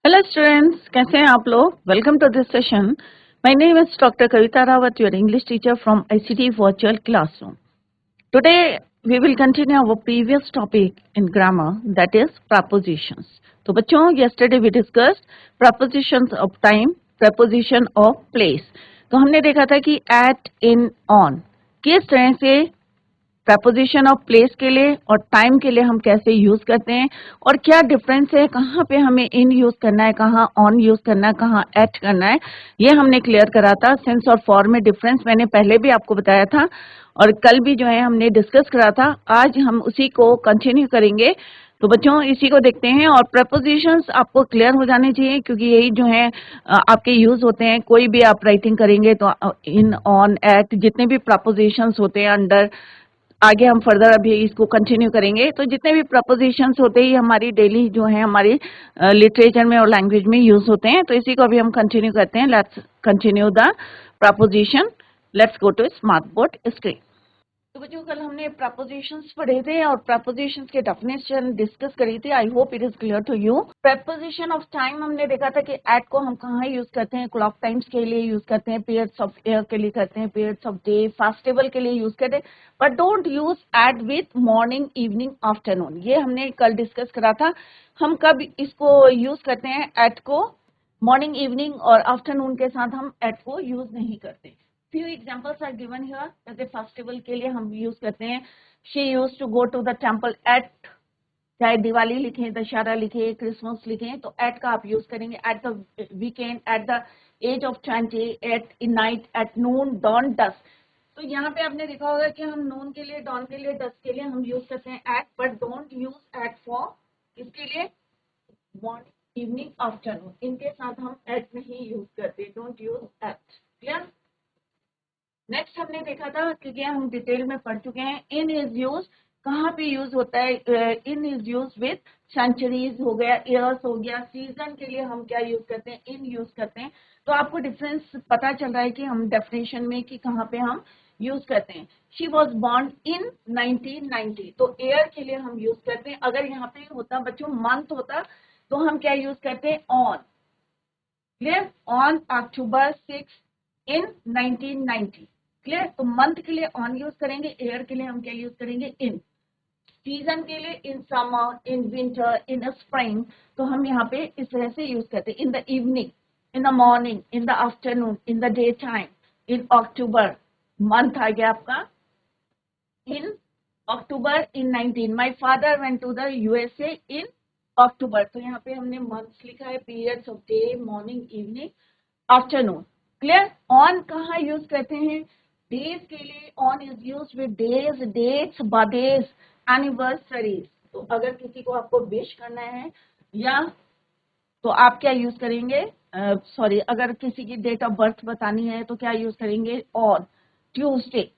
Hello students, कैसे हैं आप लोग। Welcome to this session. My name is doctor Kavita Rawat, your English teacher from ICT virtual classroom. Today we will continue our previous topic in grammar, that is prepositions. तो बच्चों, yesterday we discussed prepositions of time, preposition of place. तो हमने देखा था कि eight, in, on किस तरह से प्रपोजिशन ऑफ प्लेस के लिए और टाइम के लिए हम कैसे यूज करते हैं और क्या डिफरेंस है, कहाँ पे हमें इन यूज करना है, कहाँ ऑन यूज करना है, कहाँ एट करना है, ये हमने क्लियर करा था। सेंस और फॉर्म में डिफरेंस मैंने पहले भी आपको बताया था और कल भी जो है हमने डिस्कस करा था। आज हम उसी को कंटिन्यू करेंगे। तो बच्चों, इसी को देखते हैं और प्रपोजिशंस आपको क्लियर हो जाने चाहिए, क्योंकि यही जो है आपके यूज होते हैं। कोई भी आप राइटिंग करेंगे तो इन, ऑन, एट, जितने भी प्रपोजिशंस होते हैं अंडर, आगे हम फर्दर अभी इसको कंटिन्यू करेंगे। तो जितने भी प्रपोजिशंस होते हैं हमारी डेली जो है हमारी लिटरेचर में और लैंग्वेज में यूज होते हैं। तो इसी को अभी हम कंटिन्यू करते हैं। Let's continue the preposition. Let's go to smart board screen. तो बच्चों, कल हमने प्रपोजिशंस पढ़े थे और प्रपोजिशंस के डेफिनेशन डिस्कस करी थी। I hope it is clear to you. Preposition of time हमने देखा था कि एट को हम कहाँ यूज करते हैं, क्लॉक टाइम्स के लिए यूज करते हैं, पीरियड्स ऑफ ईयर के लिए करते हैं, पीरियड्स ऑफ डे, फेस्टिवल के लिए यूज करते हैं। But don't use at with morning, evening, afternoon. ये हमने कल डिस्कस करा था। हम कब इसको यूज करते हैं एट को? मॉर्निंग, इवनिंग और आफ्टरनून के साथ हम एट को यूज नहीं करते। Few examples are given here. जैसे फेस्टिवल के लिए हम यूज करते हैं, she use to go to the temple at, चाहे दिवाली लिखें, दशहरा लिखें, क्रिसमस लिखें, तो एट का आप यूज करेंगे। At the weekend, at the age of 20, at in night, at noon, dawn, dusk. तो यहाँ पे आपने देखा होगा कि हम नून के लिए, डॉन के लिए, डस्क के लिए हम यूज करते हैं at, but don't use at for इसके लिए मॉर्निंग, इवनिंग, आफ्टरनून। इनके साथ हम एट नहीं यूज करते। Don't use at. Clear? Next हमने देखा था, क्योंकि हम डिटेल में पढ़ चुके हैं, इन इज यूज कहाँ पे यूज होता है। इन इज यूज विथ सेंचुरीज हो गया, ईयर्स हो गया, सीजन के लिए हम क्या यूज करते हैं, इन यूज करते हैं। तो आपको डिफरेंस पता चल रहा है कि हम डेफिनेशन में कि कहाँ पे हम यूज करते हैं। शी वॉज बॉर्न इन 1990, तो ईयर के लिए हम यूज करते हैं। अगर यहाँ पे होता बच्चों मंथ होता तो हम क्या यूज करते हैं, on. Clear? On October 6 in 1990। Clear? तो मंथ के लिए ऑन यूज करेंगे, ईयर के लिए हम क्या यूज करेंगे, इन। सीजन के लिए in summer, in winter, in spring. तो हम यहाँ पे इस तरह से यूज करते हैं। In the evening, in the morning, in the afternoon, in the day time, in October. Month आ गया आपका in October in 19। My father went to the USA in October. तो यहाँ पे हमने मंथ्स लिखा है, periods of day, morning, evening, afternoon. Clear? On कहाँ यूज करते हैं? डेज के लिए on is use with days, dates, birthdays, anniversaries. तो अगर किसी को आपको विश करना है या तो आप क्या यूज करेंगे, सॉरी, अगर किसी की डेट ऑफ बर्थ बतानी है तो क्या यूज करेंगे, on. Tuesday,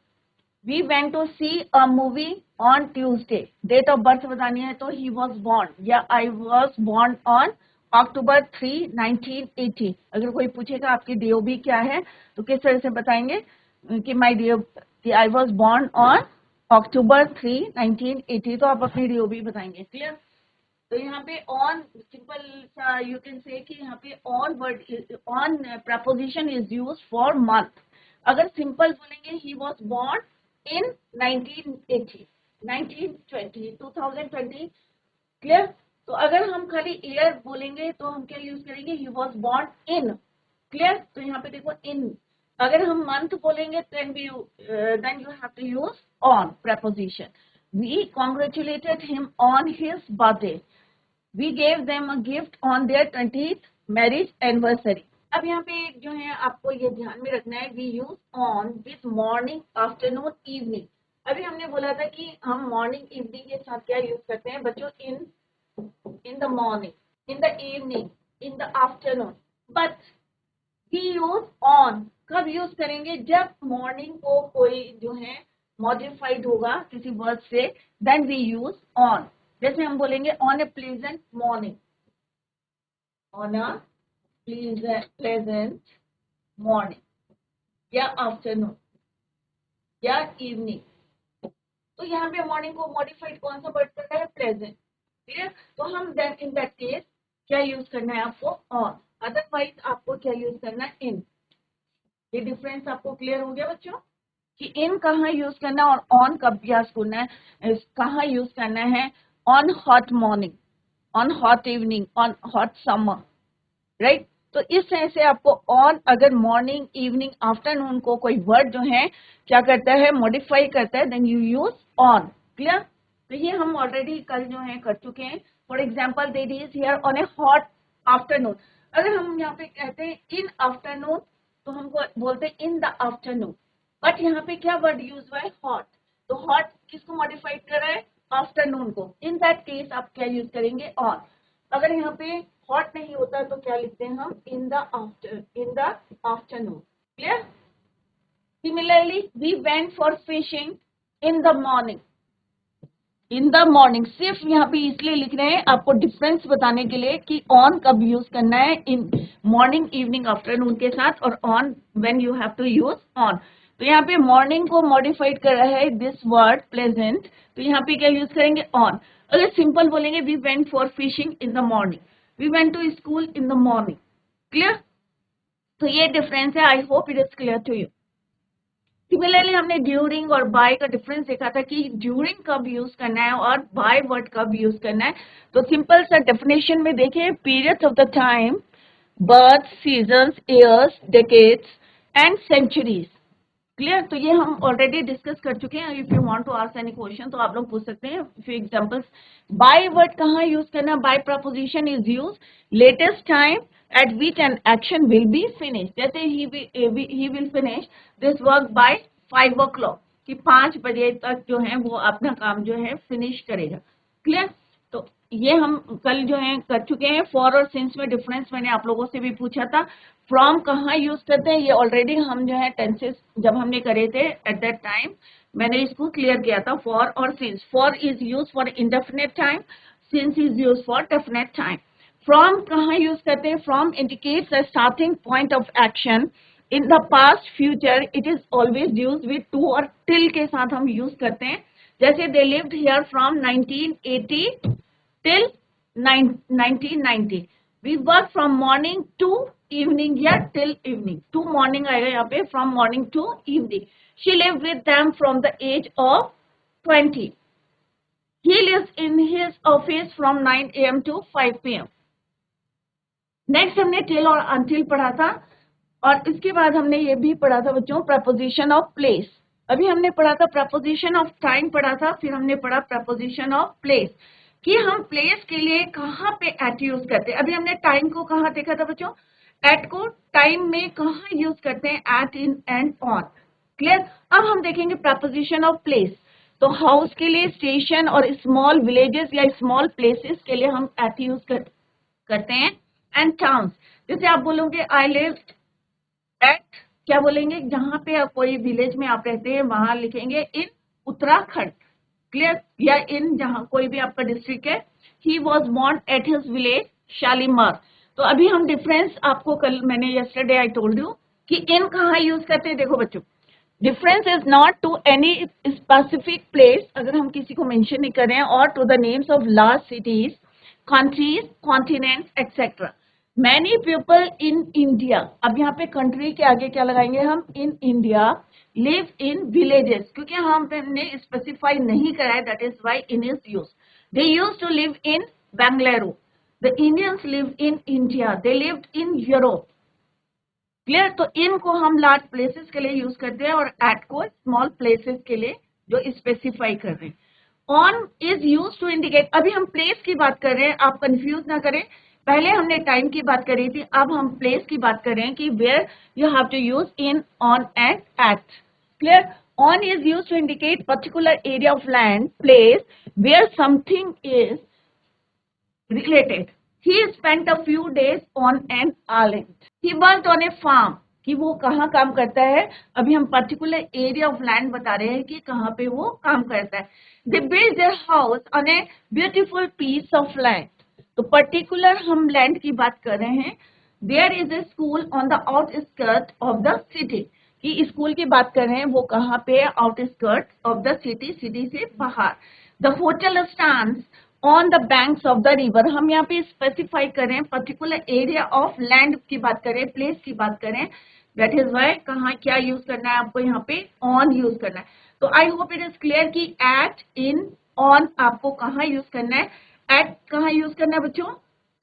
we went to see a movie on Tuesday. Date of birth बतानी है तो ही वॉज बॉर्न या I was born on October 3, 1980। अगर कोई पूछेगा आपकी डीओबी क्या है तो किस तरह से बताएंगे कि माई डीओ कि आई वॉज बॉर्न ऑन अक्टूबर 3, 1980। तो आप अपनी डीओबी बताएंगे। क्लियर? तो यहाँ पे ऑन सिंपल सा यू कैन से कि यहाँ पे on word, on preposition is use for month. अगर सिंपल बोलेंगे ही वॉज बॉर्न इन 1980, 1920, 2020। क्लियर? तो अगर हम खाली ईयर बोलेंगे तो हम क्या यूज करेंगे, he was born in. Clear? तो यहाँ पे देखो इन। अगर हम मंथ बोलेंगे then you have to use on preposition. We congratulated him on his birthday. We gave them a gift on their 20th marriage anniversary. अब यहाँ पे जो है आपको ये ध्यान में रखना है, we use on with morning, afternoon, evening. अभी हमने बोला था कि हम मॉर्निंग, इवनिंग के साथ क्या यूज करते हैं बच्चों, in the morning, in the evening, in the afternoon. But we use on कब यूज करेंगे, जब मॉर्निंग को कोई जो है मॉडिफाइड होगा किसी वर्ड से, देन वी यूज ऑन। जैसे हम बोलेंगे on A pleasant morning, on a pleasant morning या आफ्टरनून या इवनिंग। तो यहाँ पे मॉर्निंग को मॉडिफाइड कौन सा वर्ड करता है, प्लेजेंट। क्लियर? तो हम देन इन दैट केस क्या यूज करना है आपको? ऑन। अदरवाइज आपको क्या यूज करना है? इन। ये डिफरेंस आपको क्लियर हो गया बच्चों कि इन कहाँ यूज करना है और ऑन कब यूज करना है, कहाँ यूज करना है? On hot morning, on hot evening, on hot summer, right? तो इस तरह से आपको ऑन अगर मॉर्निंग, इवनिंग, आफ्टरनून को कोई वर्ड जो है क्या करता है? मॉडिफाई करता है, then you use on. Clear? तो ये हम ऑलरेडी कल जो है कर चुके हैं। For example that is here on a hot afternoon. अगर हम यहाँ पे कहते हैं इन आफ्टरनून तो हमको बोलते हैं इन द आफ्टरनून, बट यहाँ पे क्या वर्ड यूज हुआ है? हॉट। तो हॉट किसको मॉडिफाइड कर रहा है? आफ्टरनून को। इन दैट केस आप क्या यूज करेंगे? ऑन। अगर यहाँ पे हॉट नहीं होता तो क्या लिखते हैं हम? In the afternoon. Clear? Similarly we went for fishing in the morning. In the morning सिर्फ यहाँ पे इसलिए लिख रहे हैं आपको डिफरेंस बताने के लिए कि ऑन कब यूज करना है इन मॉर्निंग, इवनिंग, आफ्टरनून के साथ, और on when you have to use on. तो यहाँ पे मॉर्निंग को मॉडिफाइड कर रहा है दिस वर्ड प्लेजेंट, तो यहाँ पे क्या यूज करेंगे? ऑन। अगर सिंपल बोलेंगे we went for fishing in the morning, we went to school in the morning. Clear? तो ये डिफरेंस है। I hope it is clear to you. Similarly हमने ड्यूरिंग और बाय का डिफरेंस देखा था कि ड्यूरिंग कब यूज करना है और बाय वर्ड कब यूज करना है। तो सिंपल सा डेफिनेशन में देखिए, periods of the time, birth, seasons, years, decades and centuries. Clear? तो ये हम ऑलरेडी डिस्कस कर चुके हैं। If you want to ask any question तो आप लोग पूछ सकते हैं। फॉर एग्जांपल्स, बाय वर्ड कहाँ यूज करना? By preposition is use latest time at which an action will be finished. जैसे he will finish this work by 5 o'clock, कि 5 बजे तक जो है वो अपना काम जो है फिनिश करेगा। क्लियर? तो ये हम कल जो है कर चुके हैं। फॉर और सिंस में डिफरेंस मैंने आप लोगों से भी पूछा था। फ्रॉम कहाँ यूज करते हैं ये ऑलरेडी हम जो है टेंसेस जब हमने करे थे एट दैट टाइम मैंने इसको क्लियर किया था। फॉर और since, for is use for indefinite time, since is use for definite time. From कहाँ यूज करते हैं? From indicates a starting point of action in the past future. It is always use with to और till के साथ हम use करते हैं। जैसे they lived here from 1980 till 1990। We work from morning to evening या टिल इवनिंग। टू मॉर्निंग आएगा यहाँ पे, from morning to evening. She lived with them from the age of 20। He lives in his office from 9 a.m. to 5 p.m. Next हमने till और until पढ़ा था, और इसके बाद हमने ये भी पढ़ा था बच्चों प्रपोजिशन ऑफ प्लेस। अभी हमने पढ़ा था प्रपोजिशन ऑफ टाइम पढ़ा था, फिर हमने पढ़ा प्रपोजिशन ऑफ प्लेस कि हम प्लेस के लिए कहाँ पे एट यूज करते हैं। अभी हमने टाइम को कहाँ देखा था बच्चों? एट को टाइम में कहाँ यूज करते हैं? At, in and on. Clear? अब हम देखेंगे प्रपोजिशन ऑफ प्लेस। तो हाउस के लिए, स्टेशन और स्मॉल विलेजेस या स्मॉल प्लेसेस के लिए हम एट यूज करते हैं। एंड टाउन्स, जैसे आप बोलोगे आई लिव एट, क्या बोलेंगे? जहां पे आप कोई विलेज में आप रहते हैं वहां लिखेंगे इन उत्तराखंड। क्लियर? या इन जहां कोई भी आपका डिस्ट्रिक्ट है। He was born at his village Shalimar. तो अभी हम डिफरेंस आपको कल मैंने यस्टरडे आई टोल्ड यू कि इन कहाँ यूज करते हैं। देखो बच्चों, difference is not to any specific place, अगर हम किसी को मेंशन नहीं कर रहे हैं, और to the names of large cities, countries, continents etcetera. Many people in India, अब यहाँ पे कंट्री के आगे क्या लगाएंगे हम? In India live in villages, क्योंकि हमने स्पेसिफाई नहीं करा है, that is why in is use. They use to live in Bengaluru, the Indians live in India, they lived in Europe. Clear? तो इन को हम लार्ज प्लेसेस के लिए यूज करते हैं और एट को स्मॉल प्लेसेस के लिए जो स्पेसिफाई कर रहे हैं। On is use to indicate, अभी हम प्लेस की बात कर रहे हैं, आप कंफ्यूज ना करें। पहले हमने टाइम की बात करी थी, अब हम प्लेस की बात कर रहे हैं कि where you have to use in, on and at. Clear? On is use to indicate particular area of land, place where something is related. He spent a few days on an island. He worked on a farm. कि वो कहाँ काम करता है? अभी हम particular area of land बता रहे हैं कि कहाँ पे वो काम करता है। They built their house on a beautiful piece of land. तो पर्टिकुलर हम लैंड की बात कर रहे हैं। There is a school on the outskirts of the city. कि स्कूल की बात कर रहे हैं, वो कहाँ पे? Outskirt of the city, city से बाहर। The hotel stands on the banks of the river, हम यहाँ पे स्पेसिफाई करें पर्टिकुलर एरिया ऑफ लैंड की बात करें, प्लेस की बात करें, दैट इज वाई कहाँ क्या यूज करना है आपको, यहाँ पे ऑन यूज करना है। तो आई होप इट इज क्लियर कि एट, इन, ऑन आपको कहाँ यूज करना है। एट कहाँ यूज करना है बच्चों,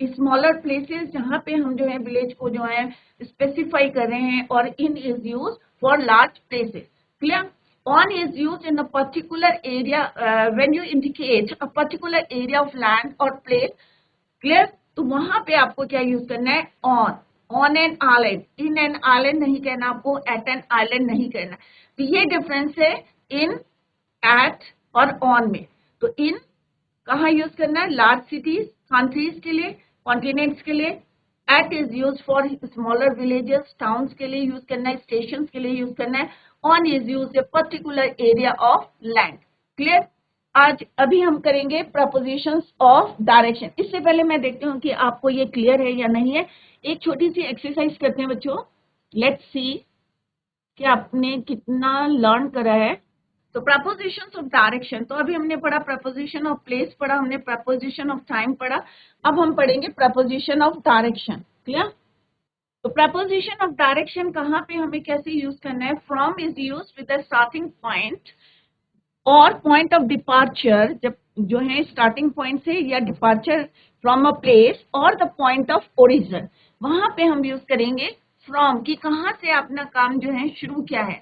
स्मॉलर प्लेसेस जहाँ पे हम जो है विलेज को जो है स्पेसिफाई कर रहे हैं, और in is use for large places. Clear? On is used in a particular area when you indicate a particular area of land or place. Clear? तो वहां पे आपको क्या यूज करना है, on an island, in an island नहीं कहना आपको, at an island नहीं कहना। तो ये डिफरेंस है in, at और on में। तो in कहाँ यूज करना है, लार्ज सिटीज, कंट्रीज के लिए, कॉन्टिनेंट्स के लिए। At is use for smaller villages, towns के लिए यूज करना है, स्टेशन के लिए यूज करना है। On is use a particular area of land. Clear? आज अभी हम करेंगे प्रपोजिशंस ऑफ डायरेक्शन। इससे पहले मैं देखती हूँ कि आपको ये क्लियर है या नहीं है। एक छोटी सी एक्सरसाइज करते हैं बच्चों, लेट्स सी कि आपने कितना लर्न करा है। तो प्रपोजिशंस ऑफ डायरेक्शन, तो अभी हमने पढ़ा प्रपोजिशन ऑफ प्लेस, पढ़ा हमने प्रपोजिशन ऑफ टाइम पढ़ा, अब हम पढ़ेंगे प्रपोजिशन ऑफ डायरेक्शन। क्लियर? तो प्रपोजिशन ऑफ डायरेक्शन कहाँ पे हमें कैसे यूज करना है, from is use with the starting point और पॉइंट ऑफ डिपार्चर, जब जो है स्टार्टिंग पॉइंट से या डिपार्चर फ्रॉम अ प्लेस, और द पॉइंट ऑफ ओरिजिन, वहां पे हम यूज करेंगे फ्रॉम, कि कहाँ से अपना काम जो है शुरू किया है।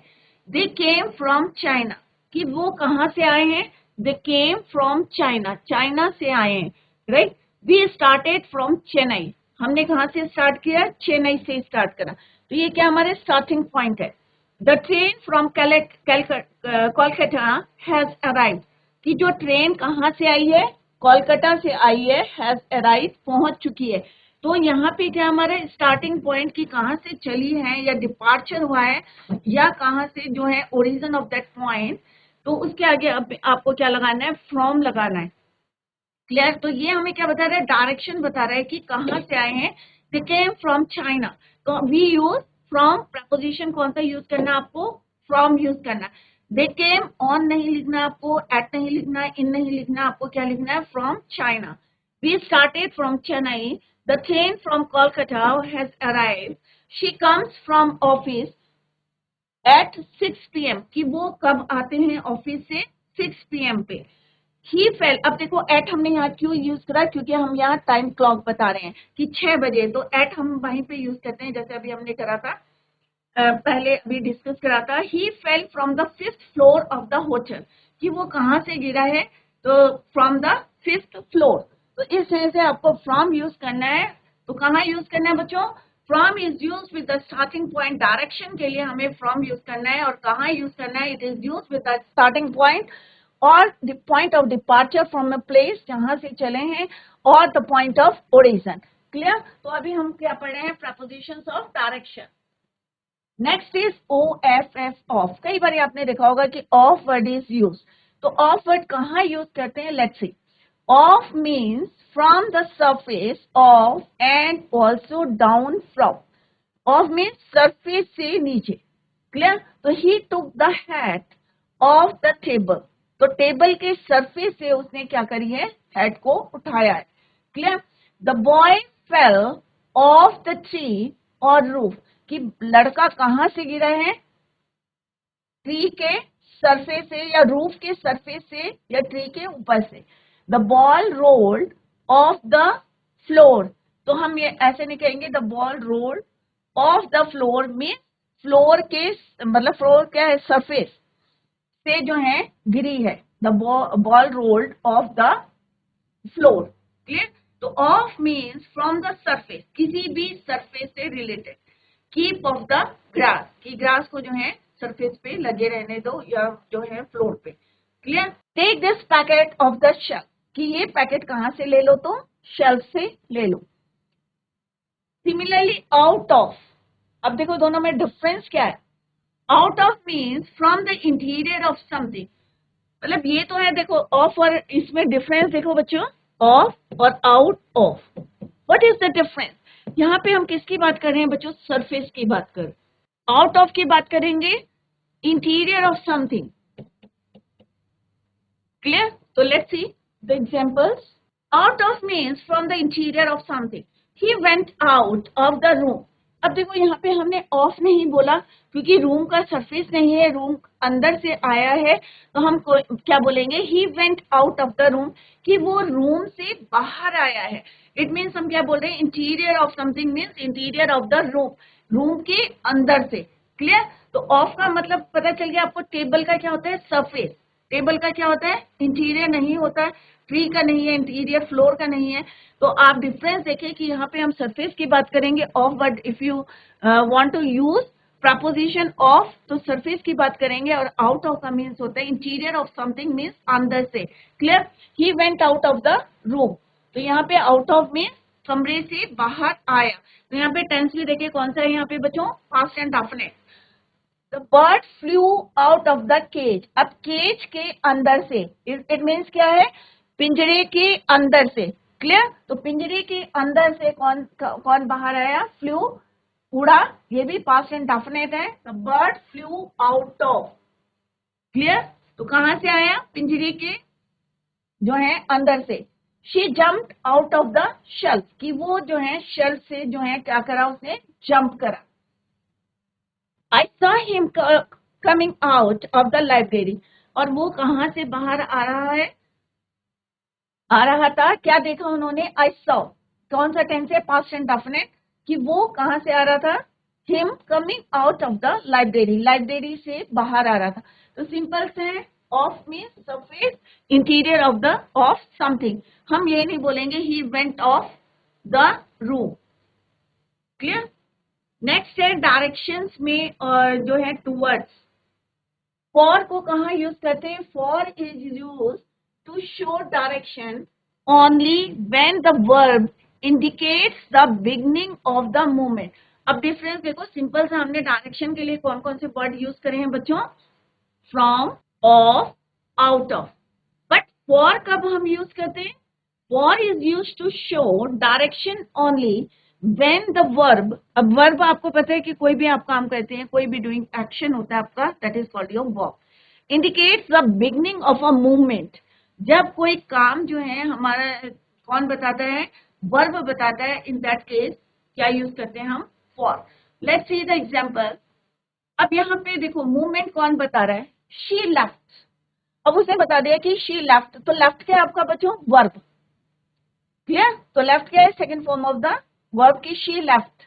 दे केम फ्रॉम चाइना, कि वो कहाँ से आए हैं, they came from China, China से आए हैं। Right? We started from Chennai, हमने कहाँ से स्टार्ट किया, चेन्नई से स्टार्ट करा। तो ये क्या हमारे स्टार्टिंग पॉइंट है। The train from Kolkata has arrived, कि जो ट्रेन कहाँ से आई है, कोलकाता से आई है, हैज अराइव्ड पहुंच चुकी है। तो यहाँ पे क्या हमारे स्टार्टिंग पॉइंट की कहाँ से चली है या डिपार्चर हुआ है, या कहाँ से जो है ओरिजिन ऑफ दैट पॉइंट, तो उसके आगे आपको क्या लगाना है, फ्रॉम लगाना है। क्लियर? तो ये हमें क्या बता रहा है, डायरेक्शन बता रहा है कि कहाँ से आए हैं। दे केम फ्रॉम चाइना, तो वी यूज फ्रॉम, प्रपोजिशन कौन सा यूज करना है आपको, फ्रॉम यूज करना। दे केम, ऑन नहीं लिखना आपको, एट नहीं लिखना, इन नहीं लिखना, आपको क्या लिखना है, from China. We started from Chennai, the train from Kolkata has arrived, she comes from office at 6 PM, कि वो कब आते हैं ऑफिस से, 6 PM पे। ही फेल, अब देखो एट हमने यहाँ क्यों यूज करा, क्योंकि हम यहाँ टाइम क्लॉक बता रहे हैं कि 6 बजे, तो एट हम वहीं पे यूज करते हैं, जैसे अभी हमने करा था, पहले अभी डिस्कस करा था। He fell from the 5th floor of the hotel, कि वो कहाँ से गिरा है, तो फ्रॉम द 5th फ्लोर। तो इस तरह से आपको फ्रॉम यूज करना है। तो कहाँ यूज करना है बच्चों, from is use with the starting point, direction के लिए हमें फ्रॉम यूज करना है। और कहाँ यूज करना है, it is use with the starting point और the point of departure from a place, जहां से चले हैं, और the point of origin. Clear? तो अभी हम क्या पढ़ रहे हैं, prepositions of direction. Next is OFF, off. कई बार आपने देखा होगा कि ऑफ वर्ड इज यूज, तो ऑफ वर्ड कहाँ यूज करते हैं, let's see. Off means from the surface of and also down from. Off means surface से नीचे। क्लियर? तो he took the hat off the table, तो टेबल के surface से उसने क्या करी है, हैट को उठाया है। Clear? The boy fell off the tree और रूफ, कि लड़का कहाँ से गिरा है, ट्री के सरफेस से या रूफ के सरफेस से या ट्री के ऊपर से। The ball rolled off the floor, तो हम ये ऐसे नहीं कहेंगे, the ball rolled off the floor में, फ्लोर के मतलब फ्लोर क्या है, सरफेस से जो है गिरी है। The ball rolled off the floor. Clear? तो off means from the surface, किसी भी सरफेस से related. Keep off the grass, की ग्रास को जो है सरफेस पे लगे रहने दो, या जो है फ्लोर पे। Clear? Take this packet off the shelf, कि ये पैकेट कहाँ से ले लो, तो शेल्फ से ले लो। सिमिलरली आउट ऑफ, अब देखो दोनों में डिफरेंस क्या है। Out of means from the interior of something, मतलब ये तो है, देखो ऑफ और इसमें डिफरेंस देखो बच्चों, ऑफ और out of. What is the difference, यहाँ पे हम किसकी बात कर रहे हैं बच्चों, सरफेस की बात कर। आउट ऑफ की बात करेंगे इंटीरियर ऑफ समथिंग। क्लियर? तो let's see the examples. Out of means from the interior of something. He went out of the room. अब देखो यहाँ पे हमने ऑफ नहीं बोला क्योंकि रूम का सरफेस नहीं है, रूम अंदर से आया है, तो हम क्या बोलेंगे, he went out of the room, कि वो रूम से बाहर आया है. इट मीन्स हम क्या बोल रहे हैं, interior of something means interior of the room, room के अंदर से. क्लियर. तो ऑफ का मतलब पता चल गया आपको. टेबल का क्या होता है, सरफेस. टेबल का क्या होता है, इंटीरियर नहीं होता है, ट्री का नहीं है इंटीरियर, फ्लोर का नहीं है. तो आप डिफरेंस देखें कि यहाँ पे हम सरफेस की बात करेंगे off, but if you want to use preposition off तो सरफेस की बात करेंगे. और आउट ऑफ का मीन्स होता है इंटीरियर ऑफ समथिंग मीन्स अंदर से. Clear. He went out of the room. तो यहाँ पे आउट ऑफ मीन्स कमरे से बाहर आया. तो यहाँ पे टेंस भी देखिए कौन सा है यहाँ पे बच्चों, past and definite. The bird flew out of the cage. अब केज के अंदर से, इट मीन्स क्या है, पिंजरे के अंदर से. क्लियर. तो पिंजरे के अंदर से कौन कौन बाहर आया, फ्लू, उड़ा. ये भी पास्ट एंड डेफिनेट है. The bird flu out of. Clear. तो कहां से आया, पिंजरे के जो है अंदर से. She jumped out of the shelf, कि वो जो है शेल्फ से जो है क्या करा, उसने जंप करा. I saw him coming out of the library. और वो कहां से बाहर आ रहा है, आ रहा था, क्या देखा उन्होंने, I saw. कौन सा टेंस है, पास्ट एंड डेफिनेट, कि वो कहां से आ रहा था, him coming out of the library, library से बाहर आ रहा था. तो सिंपल से of means surface, interior of the of something. हम ये नहीं बोलेंगे he went off the room. Clear. Next है डायरेक्शंस में जो है टूवर्ड्स. फॉर को कहाँ यूज करते हैं, for is use to show direction only when the verb indicates the beginning of the movement. अब डिफरेंस देखो, सिंपल से हमने डायरेक्शन के लिए कौन कौन से वर्ड यूज करे हैं बच्चों, from, off, out of. But for कब हम यूज करते हैं, for is use to show direction only when the verb. अब verb आपको पता है कि कोई भी आप काम करते हैं, कोई भी doing action होता है आपका, that is called your verb. Indicates the beginning of a movement. जब कोई काम जो है हमारा कौन बताता है, verb बताता है. in that case क्या यूज करते हैं हम, for. Let's see the example. अब यहाँ पे देखो movement कौन बता रहा है, she left. अब उसने बता दिया कि she left, तो left क्या है आपका बच्चों, verb. क्लियर. तो लेफ्ट क्या है, second form of the verb की she left,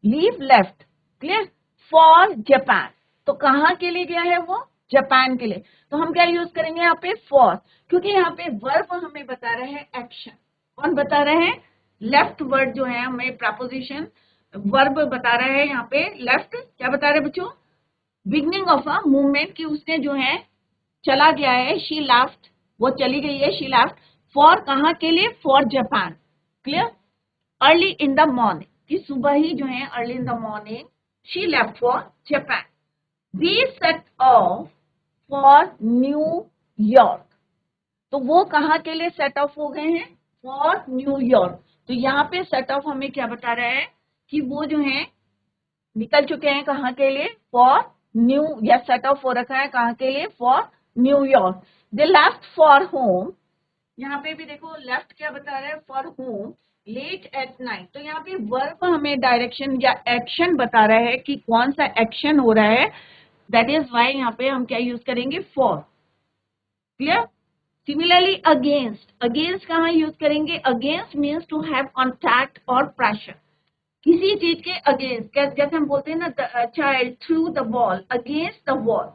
leave left. Clear. For Japan, तो कहाँ के लिए गया है वो, जापान के लिए. तो हम क्या यूज करेंगे यहाँ पे, फॉर, क्योंकि यहाँ पे वर्ब हमें बता रहे हैं एक्शन. कौन बता रहे हैं, लेफ्ट वर्ड जो है हमें प्रपोजिशन वर्ब बता रहे हैं यहाँ पे. लेफ्ट क्या बता रहे हैं बच्चों, बिगनिंग ऑफ अ मूवमेंट, की उसने जो है चला गया है, शी लेफ्ट, वो चली गई है, शी लेफ्ट. फॉर कहाँ के लिए, for Japan. Clear. Early in the morning, कि सुबह ही जो है early in the morning she left for Japan. We set off for New York, तो वो कहाँ के लिए सेट ऑफ हो गए हैं, फॉर न्यूयॉर्क. तो यहाँ पे सेट ऑफ हमें क्या बता रहा है कि वो जो है निकल चुके हैं कहाँ के लिए, फॉर न्यू, या सेट ऑफ हो रखा है कहाँ के लिए, for New York. They left for home. यहाँ पे भी देखो लेफ्ट क्या बता रहा है, for home late at night. तो यहाँ पे वर्ब हमें डायरेक्शन या एक्शन बता रहा है कि कौन सा एक्शन हो रहा है. दैट इज वाई यहाँ पे हम क्या यूज करेंगे, for. Clear. Similarly against, against कहाँ यूज करेंगे, against means to have contact और प्रेशर. किसी चीज के अगेंस्ट, जैसे हम बोलते हैं ना, child threw the ball against the wall,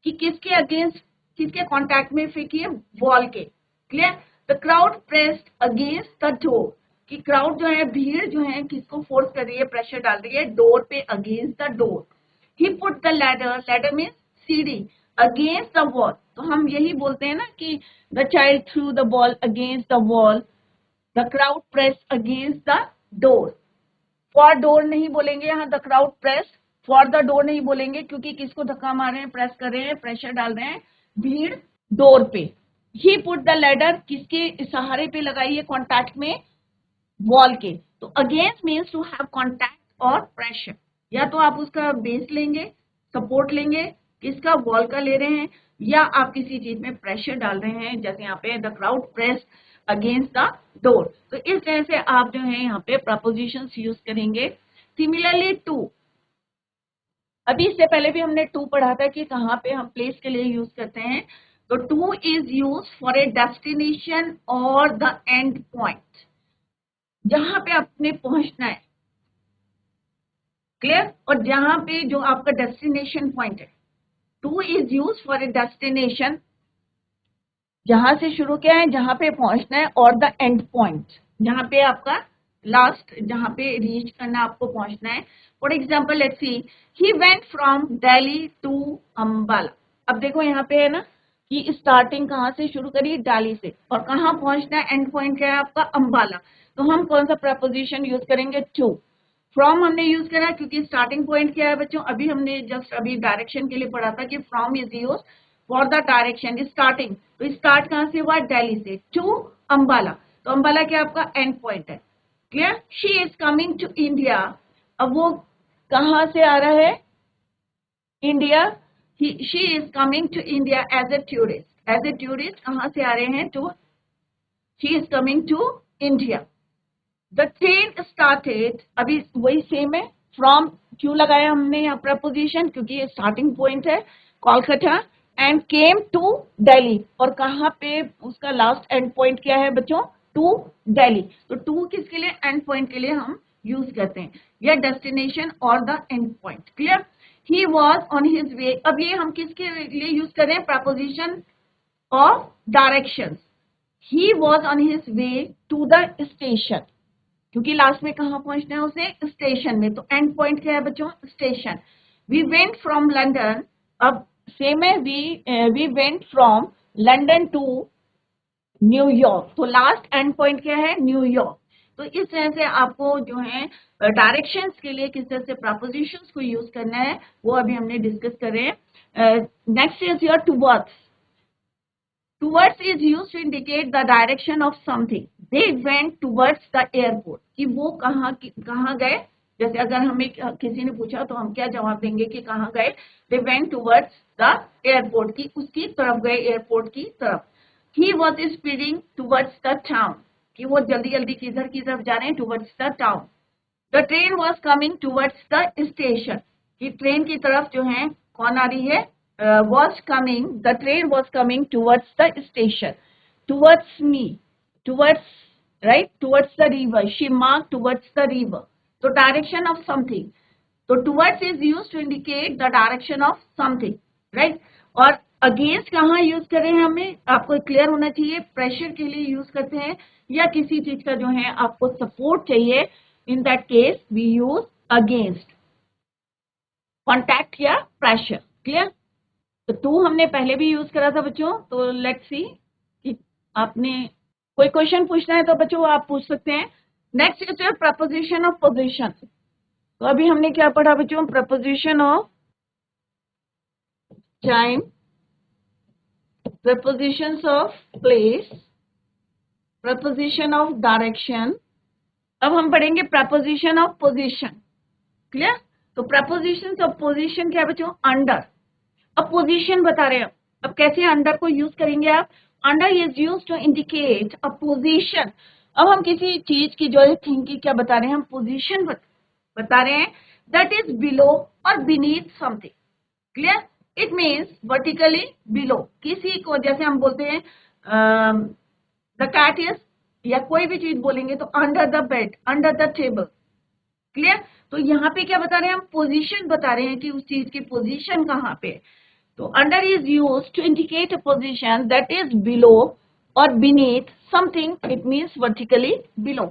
कि किसके अगेंस्ट, किसके कॉन्टैक्ट में फेंकी है, वॉल के. Clear. The crowd pressed against the door, कि क्राउड जो है, भीड़ जो है किसको फोर्स कर रही है, प्रेशर डाल रही है डोर पे, against the door. He put the ladder, ladder means सीढ़ी, अगेंस्ट द वॉल. तो हम यही बोलते हैं ना कि the child threw the ball against the wall, the crowd pressed against the door. For door नहीं बोलेंगे यहाँ, the crowd press. For the door नहीं बोलेंगे क्योंकि किसको धक्का मार रहे हैं, प्रेस कर रहे हैं, प्रेशर डाल रहे हैं, भीड़ डोर पे. ही पुट द लैडर, किसके सहारे पे लगाई है, कॉन्टैक्ट में, वॉल के. तो against means to have contact और प्रेशर. या तो आप उसका बेस लेंगे, सपोर्ट लेंगे, किसका, वॉल का ले रहे हैं, या आप किसी चीज में प्रेशर डाल रहे हैं. जैसे यहाँ पे the crowd press against the door. तो इस तरह से आप जो है यहाँ पे प्रपोजिशंस यूज करेंगे। सिमिलरली टू, अभी इससे पहले भी हमने टू पढ़ा था कि कहाँ पे हम प्लेस के लिए यूज करते हैं। तो two is use for a destination और द एंड पॉइंट, जहां पे आपने पहुंचना है, क्लियर, और जहां पे जो आपका डेस्टिनेशन पॉइंट है। Two is use for a destination, जहां से शुरू किया है, जहां पे पहुंचना है, और द एंड पॉइंट, जहां पे आपका लास्ट, जहां पे रीच करना आपको पहुंचना है। For example let's see, he went from Delhi to Ambala. अब देखो यहाँ पे है ना कि स्टार्टिंग कहाँ से शुरू करी, दिल्ली से, और कहाँ पहुंचना है, एंड पॉइंट क्या है आपका, अंबाला। तो हम कौन सा प्रपोजिशन यूज करेंगे, टू। फ्रॉम हमने यूज करा क्योंकि स्टार्टिंग पॉइंट क्या है बच्चों, अभी हमने जस्ट अभी डायरेक्शन के लिए पढ़ा था कि from is use for the direction starting. तो स्टार्ट कहाँ से हुआ, दिल्ली से, टू अंबाला। तो अंबाला क्या आपका एंड पॉइंट है, clear. She is coming to India, अब वो कहाँ से आ रहा है, India. She is coming to India as a tourist, as a tourist कहाँ से आ रहे हैं, to, she is coming to India. The train started, अभी वही सेम है, फ्रॉम क्यों लगाया हमने यहाँ प्रपोजिशन, क्योंकि ये स्टार्टिंग पॉइंट है Kolkata, and came to Delhi, और कहाँ पे उसका लास्ट एंड पॉइंट क्या है बच्चों, टू दिल्ली। तो टू किसके लिए, एंड पॉइंट के लिए हम यूज करते हैं, या डेस्टिनेशन और the end point, clear. He was on his way, अब ये हम किसके लिए यूज कर रहे हैं, preposition of direction. He was on his way to the station, क्योंकि लास्ट में कहाँ पहुंचना है उसे, स्टेशन में। तो एंड पॉइंट क्या है बच्चों, station. We went from London, अब सेम है, we went from London to New York, तो लास्ट एंड पॉइंट क्या है, न्यूयॉर्क। तो इस तरह से आपको जो है डायरेक्शंस के लिए किस तरह से प्रपोजिशंस को यूज करना है वो अभी हमने डिस्कस कर रहे हैं। Next is your towards. Towards is used to indicate the direction of something. They went towards the airport. कि वो कहाँ गए, जैसे अगर हमें किसी ने पूछा तो हम क्या जवाब देंगे कि कहाँ गए, They went towards the airport, कि उसकी तरफ गए, एयरपोर्ट की तरफ। He was speeding towards the town, कि वो जल्दी जल्दी किधर की तरफ जा रहे हैं, towards the town. The train was coming towards the station, कि ट्रेन की तरफ जो है कौन आ रही है, was coming, the train was coming towards the station. Towards me, towards, right, towards the river, she marked towards the river. So direction of something. So towards is used to indicate the direction of something, right. और against कहाँ use कर रहे हैं, हमें आपको clear होना चाहिए, pressure के लिए यूज करते हैं या किसी चीज का जो है आपको सपोर्ट चाहिए, in that case we use against, contact या प्रेशर, क्लियर। तो टू हमने पहले भी यूज करा था बच्चों। तो लेट्स सी कि आपने कोई क्वेश्चन पूछना है तो बच्चों आप पूछ सकते हैं। Next is preposition of position. तो अभी हमने क्या पढ़ा बच्चों, preposition of time, propositions of place, preposition of direction. अब हम पढ़ेंगे प्रपोजिशन ऑफ पोजीशन, क्लियर। तो प्रपोजिशंस ऑफ पोजीशन क्या बच्चों, अंडर। अब पोजीशन बता रहे हैं, अब कैसे अंडर को यूज करेंगे आप, under is use to indicate a position. अब हम किसी चीज की जो है थिंग की क्या बता रहे हैं, हम पोजीशन बता रहे हैं, दैट इज बिलो और beneath something, clear. It means vertically below, किसी को जैसे हम बोलते हैं द कैट इज, या कोई भी चीज बोलेंगे तो under the bed, under the table, clear. तो यहाँ पे क्या बता रहे हैं, हम पोजीशन बता रहे हैं कि उस चीज की पोजीशन कहाँ पे है। तो under is used to indicate a position that is below और beneath something, it means vertically below.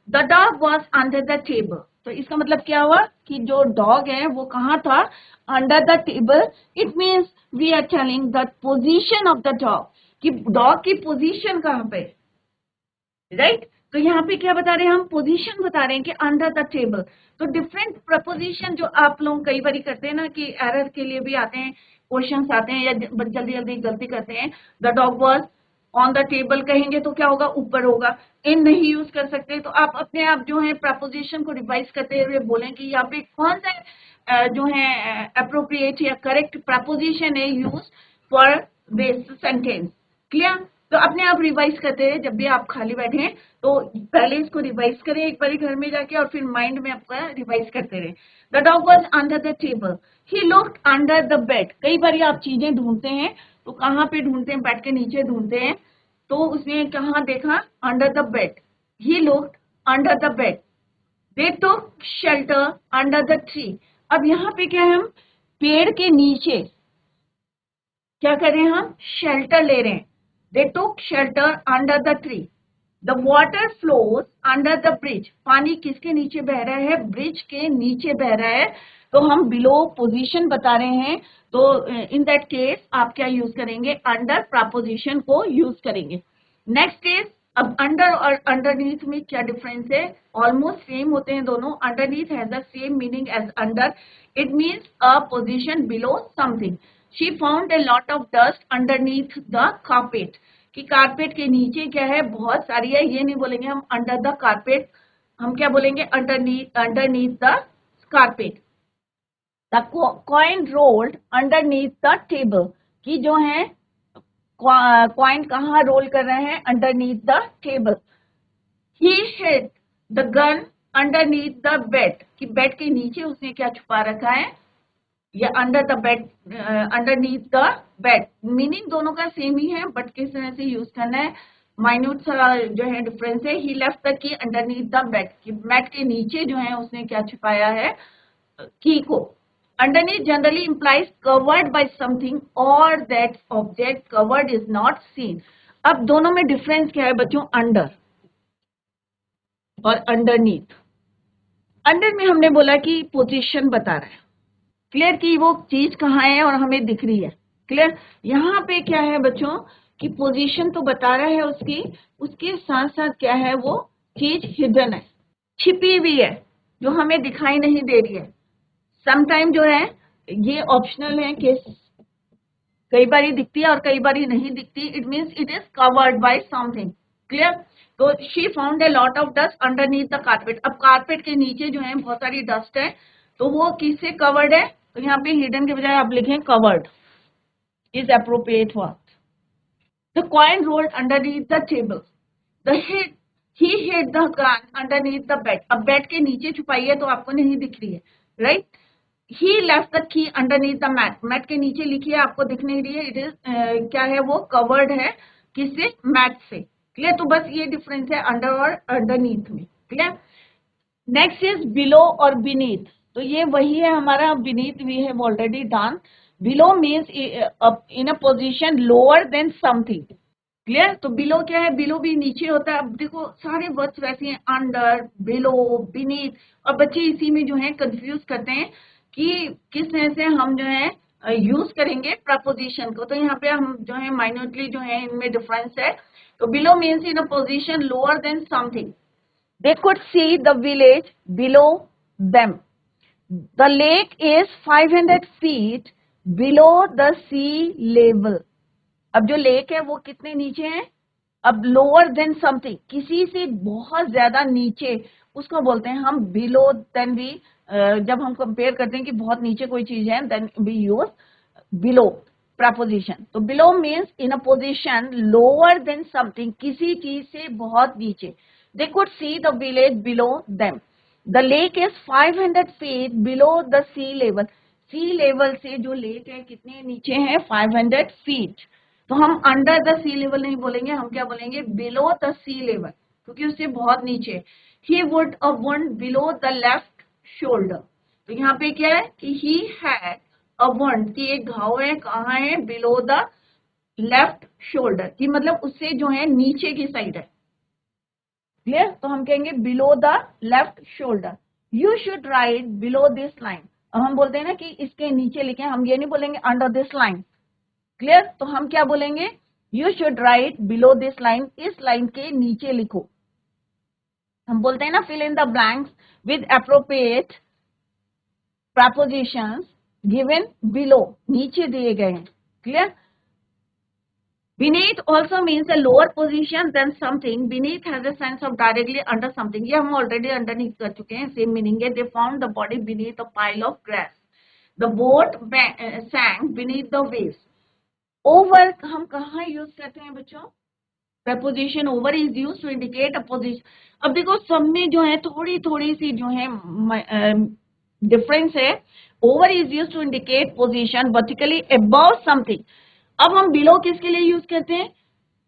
The dog was under the table, तो इसका मतलब क्या हुआ कि जो डॉग है वो कहाँ था, under the table. It means we are telling the position of the dog, कि डॉग की पोजीशन कहाँ पे, राइट। तो यहाँ पे क्या बता रहे हैं, हम पोजीशन बता रहे हैं कि अंडर द टेबल। तो डिफरेंट प्रपोजिशन जो आप लोग कई बार करते हैं ना, कि एरर के लिए भी आते हैं, क्वेश्चंस आते हैं या जल्दी जल्दी गलती करते हैं। The dog was on the table कहेंगे तो क्या होगा, ऊपर होगा, इन नहीं यूज कर सकते। तो आप अपने आप जो है प्रपोजिशन को रिवाइज करते हुए बोलें कि यहाँ पे कौन सा जो है अप्रोप्रिएट या करेक्ट प्रपोजिशन है use for this sentence, clear. तो अपने आप रिवाइज करते हैं। जब भी आप खाली बैठे हैं तो पहले इसको रिवाइज करें एक बार घर में जाके, और फिर माइंड में आपका रिवाइज करते रहे। The dog was under the table, he looked under the bed. कई बार आप चीजें ढूंढते हैं तो कहाँ पे ढूंढते हैं? बेड के नीचे ढूंढते हैं। तो उसने कहाँ देखा? Under the bed. He looked under the bed. They took shelter under the tree. अब यहाँ पे क्या है? हम पेड़ के नीचे क्या कर रहे हैं? हम शेल्टर ले रहे हैं। They took shelter under the tree. The water flows under the bridge. पानी किसके नीचे बह रहा है? ब्रिज के नीचे बह रहा है। तो हम बिलो पोजीशन बता रहे हैं, तो इन दैट केस आप क्या यूज करेंगे? अंडर प्रपोजिशन को यूज करेंगे। नेक्स्ट इज, अब अंडर और अंडरनीथ में क्या डिफरेंस है? ऑलमोस्ट सेम होते हैं दोनों। Underneath has the same meaning as under. It means a position below something. She found a lot of dust underneath the carpet. कि कारपेट के नीचे क्या है? बहुत सारी है। ये नहीं बोलेंगे हम अंडर द कारपेट, हम क्या बोलेंगे? Underneath the carpet. The coin rolled underneath the table. कि जो है कॉइन कहाँ रोल कर रहे हैं? Underneath the table. He hid the gun underneath the bed. कि बेड के नीचे उसने क्या छुपा रखा है? या under the bed, underneath the bed. Meaning दोनों का सेम ही है, बट किस तरह से यूज करना है, माइन्यूट सा जो है डिफरेंस है। He left the key underneath the bed. कि बेड के नीचे जो है उसने क्या छुपाया है? की को। Underneath generally implies covered by something और that object covered is not seen. अब दोनों में डिफरेंस क्या है बच्चों? अंडर और अंडरनीथ। अंडर में हमने बोला कि पोजीशन बता रहा है, क्लियर, कि वो चीज कहाँ है और हमें दिख रही है, क्लियर। यहाँ पे क्या है बच्चों? कि पोजीशन तो बता रहा है उसकी, उसके साथ साथ क्या है? वो चीज हिडन है, छिपी हुई है, जो हमें दिखाई नहीं दे रही है। समटाइम जो है ये ऑप्शनल है, कि कई बार दिखती है और कई बार नहीं दिखती। It means it is covered by something, clear. तो she found a lot of dust underneath the carpet. अब कारपेट के नीचे जो है बहुत सारी डस्ट है, तो वो किससे कवर्ड है? तो यहाँ पे हिडन के बजाय आप लिखें covered is appropriate word. The coin rolled underneath the table. The hid, he hid the gun underneath the bed. अब बेड के नीचे छुपाई है तो आपको नहीं दिख रही है, right. He left the key underneath the mat. Mat के नीचे लिखी है, आपको दिख नहीं रही है। इट इज क्या है? वो कवर्ड है किससे? मैट से, क्लियर। तो बस ये डिफरेंस है अंडर और अंडरनीथ में, क्लियर। नेक्स्ट इज बिलो और बीनीथ। तो ये वही है हमारा beneath, we have already done. Below means in a position lower than something, clear. तो बिलो क्या है? बिलो भी नीचे होता है। अब देखो सारे वर्ड्स वैसे हैं, अंडर, बिलो, बीनीथ। और बच्चे इसी में जो है कंफ्यूज करते हैं कि किस तरह से हम जो है यूज करेंगे प्रपोजिशन को। तो यहाँ पे हम जो है माइन्यूटली जो है इनमें डिफरेंस है। तो below means in a position lower than something. They could see the village below them. The lake is 500 feet below the sea level. अब जो लेक है वो कितने नीचे है? अब लोअर देन समथिंग, किसी से बहुत ज्यादा नीचे, उसको बोलते हैं हम बिलो। देन वी, जब हम कंपेयर करते हैं कि बहुत नीचे कोई चीज है, then we use below preposition. तो below means in a position lower than something, किसी चीज से बहुत नीचे। They could see the village below them. The lake is 500 feet below the sea level. Sea level से जो लेक है कितने नीचे है? 500 feet. तो हम अंडर द सी लेवल नहीं बोलेंगे, हम क्या बोलेंगे? बिलो द सी लेवल, क्योंकि उससे बहुत नीचे। He would a wound below the left shoulder. तो यहाँ पे क्या है? कि ही हैड अ वुंड, कि एक घाव है, कहाँ है? बिलो द लेफ्ट शोल्डर, कि मतलब उससे जो है नीचे की साइड है, क्लियर। तो हम कहेंगे below the left shoulder. You should write below this line. अब हम बोलते हैं ना कि इसके नीचे लिखें, हम ये नहीं बोलेंगे अंडर दिस लाइन, क्लियर। तो हम क्या बोलेंगे? You should write below this line, इस लाइन के नीचे लिखो। हम बोलते हैं ना fill in the blanks with appropriate prepositions given below, नीचे दिए गए हैं, clear. Beneath also means a lower position than something. Beneath has a sense of directly under something. ये हम already underneath कर चुके हैं, same meaning है. They found the body beneath a pile of grass. The boat sank beneath the waves. Over हम कहाँ use करते हैं बच्चों? preposition over is used to indicate a position. अब देखो सब में जो है थोड़ी थोड़ी सी जो है डिफरेंस है. over is used to indicate position vertically above something. अब हम below किसके लिए यूज करते हैं?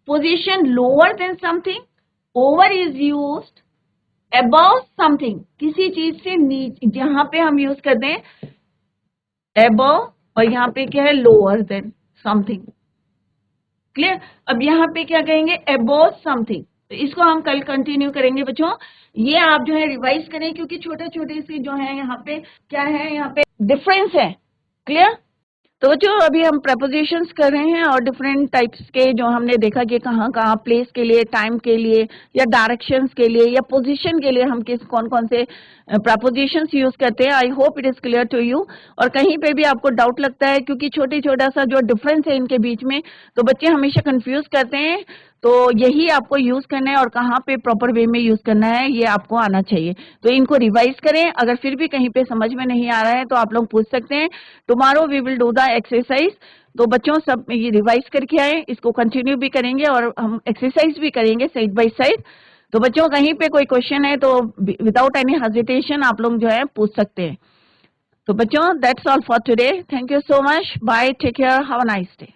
position lower than something. over is used above something, किसी चीज से नीचे, जहां पे हम यूज करते हैं above, और यहाँ पे क्या है lower than something. क्लियर? अब यहाँ पे क्या कहेंगे? above something. तो इसको हम कल कंटिन्यू करेंगे बच्चों. ये आप जो है रिवाइज करें, क्योंकि छोटे छोटे से जो है यहाँ पे क्या है, यहाँ पे डिफरेंस है. क्लियर? तो बच्चों अभी हम प्रपोजिशंस कर रहे हैं और डिफरेंट टाइप्स के जो हमने देखा कि कहाँ कहाँ प्लेस के लिए, टाइम के लिए, या डायरेक्शंस के लिए, या पोजीशन के लिए हम किस कौन कौन से प्रपोजिशंस यूज करते हैं. I hope it is clear to you. और कहीं पे भी आपको डाउट लगता है, क्योंकि छोटा सा जो डिफरेंस है इनके बीच में, तो बच्चे हमेशा कंफ्यूज करते हैं. तो यही आपको यूज करना है, और कहाँ पे प्रॉपर वे में यूज करना है ये आपको आना चाहिए. तो इनको रिवाइज करें. अगर फिर भी कहीं पे समझ में नहीं आ रहा है तो आप लोग पूछ सकते हैं. Tomorrow we will do the exercise. तो बच्चों सब ये रिवाइज करके आए, इसको कंटिन्यू भी करेंगे और हम एक्सरसाइज भी करेंगे साइड बाय साइड. तो बच्चों कहीं पे कोई क्वेश्चन है तो विदाउट एनी हेजिटेशन आप लोग जो है पूछ सकते हैं. तो बच्चों that's all for today. Thank you so much. Bye. Take care. Have a nice day.